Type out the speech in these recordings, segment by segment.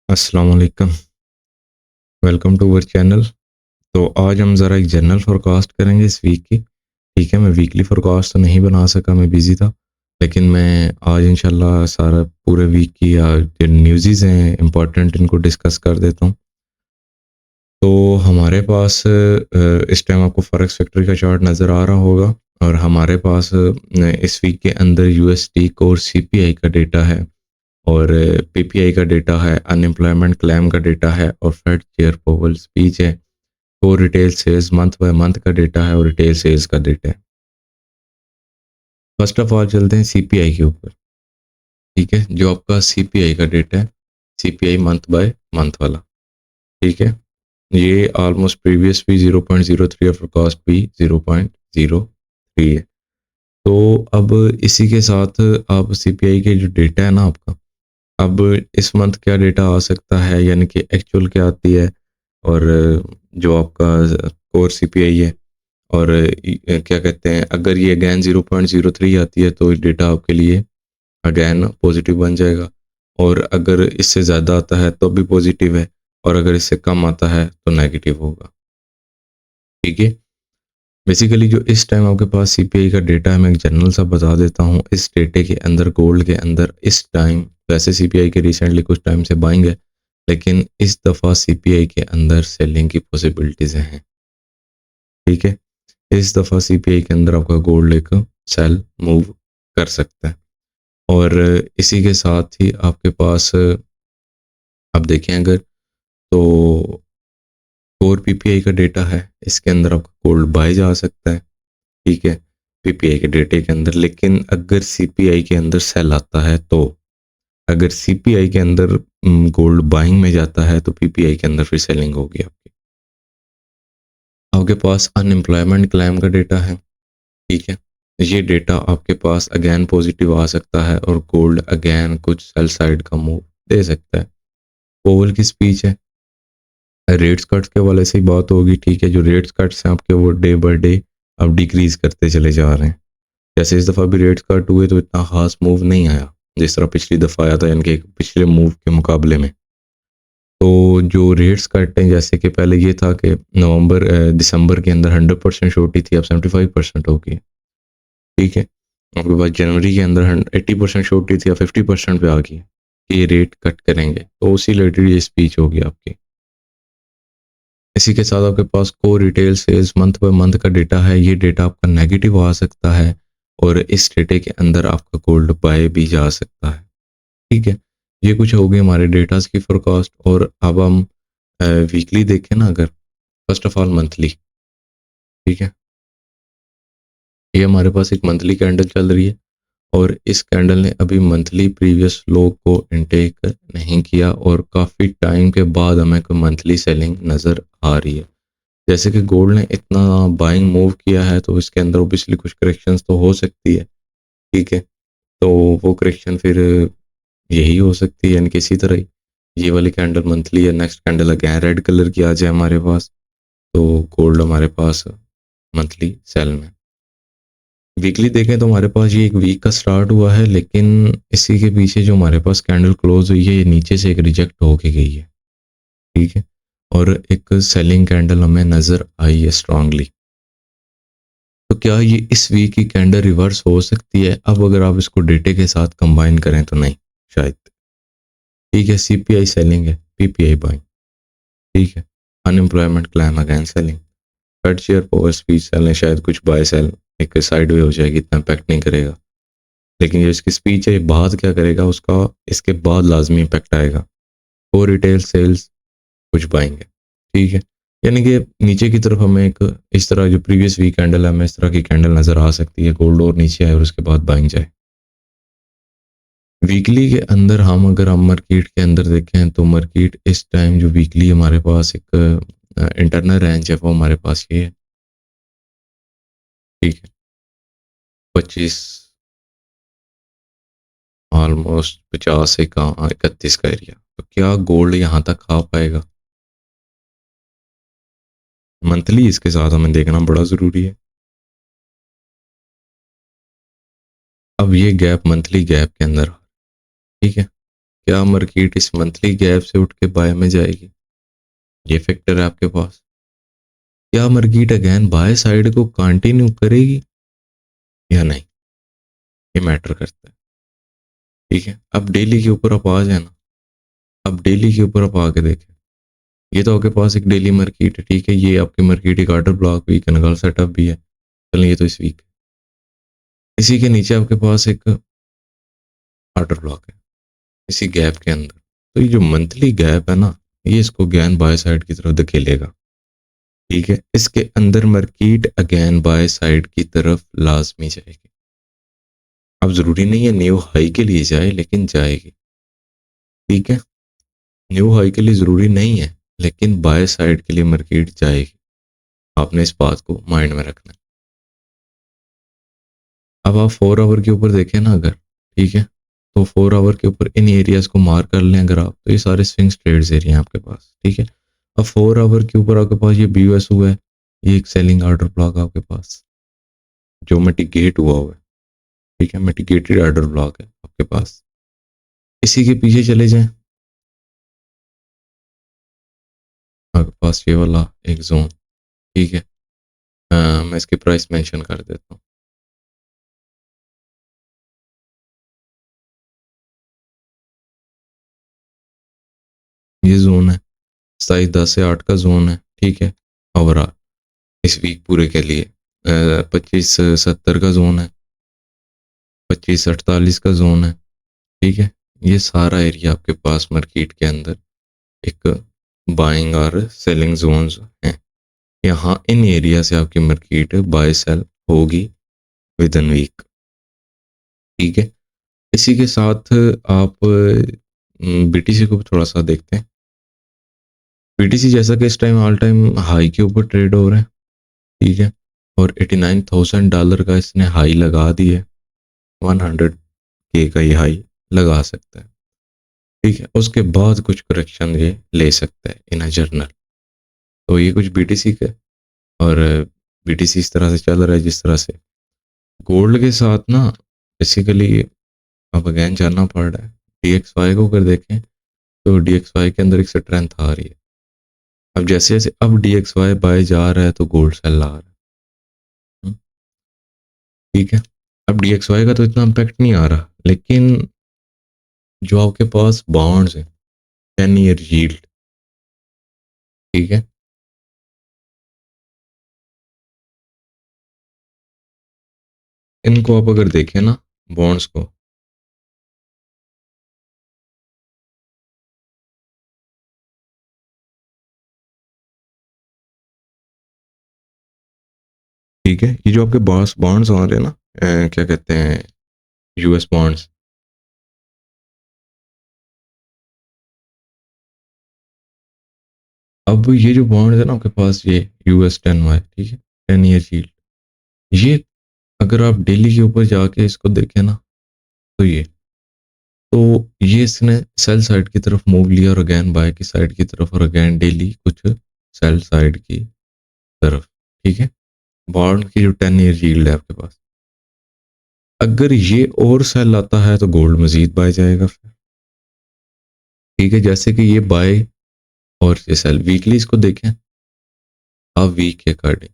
अस्सलाम वालेकुम। Welcome to our channel. तो आज हम ज़रा एक जनरल फोरकास्ट करेंगे इस वीक की। ठीक है, मैं वीकली फोरकास्ट तो नहीं बना सका, मैं बिज़ी था। लेकिन मैं आज इंशाल्लाह सारा पूरे वीक की जो न्यूज़ेज़ हैं इम्पोर्टेंट, इनको डिस्कस कर देता हूँ। तो हमारे पास इस टाइम आपको फॉरेक्स फैक्ट्री का चार्ट नज़र आ रहा होगा, और हमारे पास इस वीक के अंदर यूएसडी कोर सीपीआई का डेटा है, और पीपीआई का डेटा है, अनएम्प्लॉयमेंट क्लेम का डेटा है, और फेड चेयर पोवल स्पीच है। Core retail sales month by month का डेटा है, और रिटेल सेल्स का डेटा है। फर्स्ट ऑफ ऑल चलते हैं सीपीआई के ऊपर। ठीक है, जो आपका सीपीआई का डेटा है, सीपीआई मंथ बाय मंथ वाला। ठीक है, ये ऑलमोस्ट प्रीवियस भी 0.03 और कॉस्ट भी 0.03 है। तो अब इसी के साथ आप सीपीआई के जो डेटा है ना आपका, अब इस मंथ क्या डेटा आ सकता है, यानी कि एक्चुअल क्या आती है, और जो आपका कोर सीपीआई है, और क्या कहते हैं, अगर ये अगैन 0.03 आती है तो डेटा आपके लिए अगैन पॉजिटिव बन जाएगा, और अगर इससे ज़्यादा आता है तो भी पॉजिटिव है, और अगर इससे कम आता है तो नेगेटिव होगा। ठीक है, बेसिकली जो इस टाइम आपके पास सीपीआई का डेटा है, मैं एक जनरल सा बता देता हूँ। इस डेटे के अंदर, गोल्ड के अंदर इस टाइम, वैसे सीपीआई के रिसेंटली कुछ टाइम से बाइंग है, लेकिन इस दफ़ा सीपीआई के अंदर सेलिंग की पॉसिबिलिटीज़ हैं। ठीक है, इस दफ़ा सीपीआई के अंदर आपका गोल्ड एक सेल मूव कर सकता है, और इसी के साथ ही आपके पास आप देखें अगर, तो कोर पीपीआई का डेटा है, इसके अंदर आपका गोल्ड बाय जा सकता है। ठीक है, पीपीआई के डेटे के अंदर। लेकिन अगर सीपीआई के अंदर सेल आता है, तो अगर सीपीआई के अंदर गोल्ड बाइंग में जाता है तो पीपीआई के अंदर फिर सेलिंग होगी आपकी। आपके पास अनएम्प्लॉयमेंट क्लेम का डेटा है। ठीक है, ये डेटा आपके पास अगेन पॉजिटिव आ सकता है, और गोल्ड अगेन कुछ सेल साइड का मूव दे सकता है। पोवल की स्पीच है, रेट्स कट्स के वाले से ही बात होगी। ठीक है, जो रेट्स कट्स हैं आपके, वो डे बाय डे अब डिक्रीज करते चले जा रहे हैं। जैसे इस दफ़ा भी रेट्स कट हुए तो इतना खास मूव नहीं आया जिस तरह पिछली दफ़ा आया था, यानी कि पिछले मूव के मुकाबले में। तो जो रेट्स कट हैं, जैसे कि पहले ये था कि दिसंबर के अंदर 100% छोटी थी, अब 75% हो गई। ठीक है, आपके पास जनवरी के अंदर 80% छोटी थी, अब 50% पे आ गई कि ये रेट कट करेंगे, तो उसी रिलेटेड ये स्पीच होगी आपकी। इसी के साथ आपके पास core retail sales month by month का डेटा है। ये डेटा आपका नेगेटिव आ सकता है, और इस डेटे के अंदर आपका गोल्ड बाय भी जा सकता है। ठीक है, ये कुछ हो गई हमारे डेटास की फोरकास्ट। और अब हम वीकली देखें ना अगर, फर्स्ट ऑफ ऑल मंथली। ठीक है, ये हमारे पास एक मंथली कैंडल चल रही है, और इस कैंडल ने अभी मंथली प्रीवियस लो को इनटेक नहीं किया, और काफ़ी टाइम के बाद हमें कोई मंथली सेलिंग नज़र आ रही है। जैसे कि गोल्ड ने इतना बाइंग मूव किया है, तो इसके अंदर ओबियसली कुछ करेक्शंस तो हो सकती है। ठीक है, तो वो करेक्शन फिर यही हो सकती है, यानी कि इसी तरह ही ये वाली कैंडल मंथली या next candle again red colour की आ जाए हमारे पास, तो गोल्ड हमारे पास मंथली सेल में। वीकली देखें तो हमारे पास ये एक वीक का स्टार्ट हुआ है, लेकिन इसी के पीछे जो हमारे पास कैंडल क्लोज हुई है, ये नीचे से एक रिजेक्ट होके गई है। ठीक है, और एक सेलिंग कैंडल हमें नज़र आई है स्ट्रांगली। तो क्या ये इस वीक की कैंडल रिवर्स हो सकती है? अब अगर आप इसको डेटे के साथ कंबाइन करें तो नहीं, शायद। ठीक है, सीपीआई सेलिंग है, पीपीआई बाइंग। ठीक है, unemployment claim again selling, Fed chair Powell speech sell है, शायद कुछ बाय सेल एक साइड वे हो जाएगी, इतना इम्पैक्ट नहीं करेगा। लेकिन जो इसकी स्पीच है, बाद क्या करेगा उसका, इसके बाद लाजमी इम्पैक्ट आएगा। और रिटेल सेल्स कुछ बाइंग है। ठीक है, यानी कि नीचे की तरफ हमें एक इस तरह, जो प्रीवियस वीक कैंडल है, हमें इस तरह की कैंडल नज़र आ सकती है, गोल्ड और नीचे आए और उसके बाद बाइंग जाए। वीकली के अंदर अगर हम मार्केट के अंदर देखें, तो मार्केट इस टाइम जो वीकली हमारे पास एक इंटरनल रेंज है, वो हमारे पास ये है। ठीक है, 25, ऑलमोस्ट 50 से कहाँ 31 का एरिया। तो क्या गोल्ड यहाँ तक आ पाएगा? मंथली इसके साथ हमें देखना बड़ा ज़रूरी है। अब ये गैप मंथली गैप के अंदर, ठीक है, क्या मार्केट इस मंथली गैप से उठ के बाय में जाएगी, ये फैक्टर है आपके पास। क्या मार्केट अगेन बाय साइड को कंटिन्यू करेगी या नहीं, ये मैटर करता है। ठीक है, अब डेली के ऊपर आप आ जाए ना, अब डेली के ऊपर आप आके देखें, ये तो आपके पास एक डेली मार्केट है, ठीक है, ये आपकी मार्केट एक order block weekend setup भी है, चलिए ये तो इस वीक, इसी के नीचे आपके पास एक ऑर्डर ब्लॉक है इसी गैप के अंदर। तो ये जो मंथली गैप है ना, ये इसको अगेन बाय साइड की तरफ धकेलेगा। ठीक है, इसके अंदर मार्केट अगेन बाय साइड की तरफ लाजमी जाएगी। अब जरूरी नहीं है न्यू हाई के लिए जाए, लेकिन जाएगी। ठीक है, न्यू हाई के लिए जरूरी नहीं है, लेकिन बाय साइड के लिए मार्केट जाएगी। आपने इस बात को माइंड में रखना है। अब आप 4 आवर के ऊपर देखें ना अगर, ठीक है, तो 4 आवर के ऊपर इन एरियाज को मार कर लें अगर आप, तो ये सारे स्विंग ट्रेड्स एरिया हैं आपके पास। ठीक है, अब 4 आवर के ऊपर आपके पास ये BUS हुआ है, ये एक सेलिंग ऑर्डर ब्लॉक आपके पास जो मिटिगेट हुआ है। ठीक है, मिटिगेटेड ऑर्डर ब्लॉक है आपके पास। इसी के पीछे चले जाएं, आपके पास ये वाला एक जोन। ठीक है, मैं इसकी प्राइस मेंशन कर देता हूँ। ये जोन है 27-10 से 8 का जोन है। ठीक है, ओवरऑल इस वीक पूरे के लिए 25-70 का जोन है, 25-48 का जोन है। ठीक है, ये सारा एरिया आपके पास मार्केट के अंदर एक बाइंग और सेलिंग जोन्स हैं। यहाँ इन एरिया से आपकी मार्केट बाय सेल होगी विद इन वीक। ठीक है, इसी के साथ आप BTC को थोड़ा सा देखते हैं। BTC जैसा कि इस टाइम ऑल टाइम हाई के ऊपर ट्रेड हो रहा है। ठीक है, और $89,000 का इसने हाई लगा दी है, 100K का ये हाई लगा सकता है। ठीक है, उसके बाद कुछ करेक्शन ये ले सकता है इन अ जर्नल। तो ये कुछ BTC का, और BTC इस तरह से चल रहा है जिस तरह से। गोल्ड के साथ ना बेसिकली अब अगेन जानना पड़ रहा है। DXY को अगर देखें तो DXY के अंदर एक स्ट्रेंथ आ रही है। अब जैसे जैसे अब DXY बाय जा रहा है तो गोल्ड सेल आ रहा है। ठीक है, अब DXY का तो इतना इम्पैक्ट नहीं आ रहा, लेकिन जो आपके पास बॉन्ड्स हैं 10 ईयर यील्ड, ठीक है, इनको आप अगर देखें ना बॉन्ड्स को, ठीक है, ये जो आपके पास बॉन्ड्स आ रहे हैं ना, क्या कहते हैं, US बॉन्ड्स, अब ये जो बॉन्ड्स है ना आपके पास, ये US 10Y, ठीक है, 10 ईयर यील्ड, ये अगर आप डेली के ऊपर जाके इसको देखें ना, तो ये इसने सेल साइड की तरफ मूव लिया और अगेन बाय की साइड की तरफ, और अगेन डेली कुछ सेल साइड की तरफ। ठीक है, बॉन्ड की जो 10 ईयर यील्ड है आपके पास, अगर ये और सेल आता है तो गोल्ड मजीद बाय जाएगा फिर। ठीक है, जैसे कि ये बाय और ये सेल, वीकली इसको देखें आप, वीक के अकॉर्डिंग,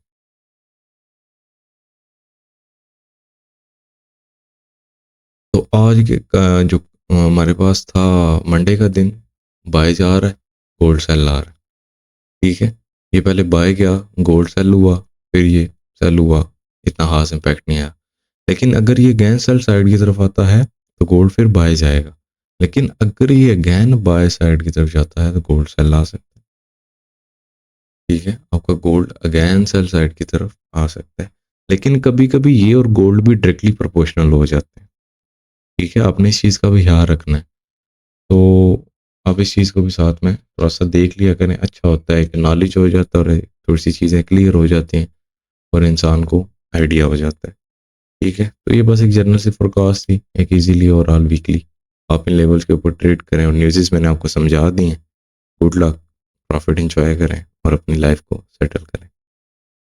तो आज के जो हमारे पास था मंडे का दिन, बाय जा रहा है, गोल्ड सेल आ रहा है। ठीक है, ये पहले बाय गया, गोल्ड सेल हुआ, फिर ये सेल हुआ, इतना खास इम्पैक्ट नहीं आया। लेकिन अगर ये अगेन सेल साइड की तरफ आता है तो गोल्ड फिर बाय जाएगा, लेकिन अगर ये अगेन बाय साइड की तरफ जाता है तो गोल्ड सेल आ सकता है। ठीक है, आपका गोल्ड अगेन सेल साइड की तरफ आ सकता है, लेकिन कभी कभी ये और गोल्ड भी डायरेक्टली प्रोपोर्शनल हो जाते हैं। ठीक है, आपने इस चीज़ का भी ख्याल रखना है। तो आप इस चीज़ को भी साथ में थोड़ा सा देख लिया करें, अच्छा होता है कि नॉलेज हो जाता है और थोड़ी सी चीज़ें क्लियर हो जाती हैं और इंसान को आइडिया हो जाता है। ठीक है, तो ये बस एक जनरल सी फोरकास्ट थी, एक इजीली और ऑल वीकली आप इन लेवल्स के ऊपर ट्रेड करें, और न्यूज़ मैंने आपको समझा दी हैं। गुड लक, प्रॉफिट इंजॉय करें और अपनी लाइफ को सेटल करें।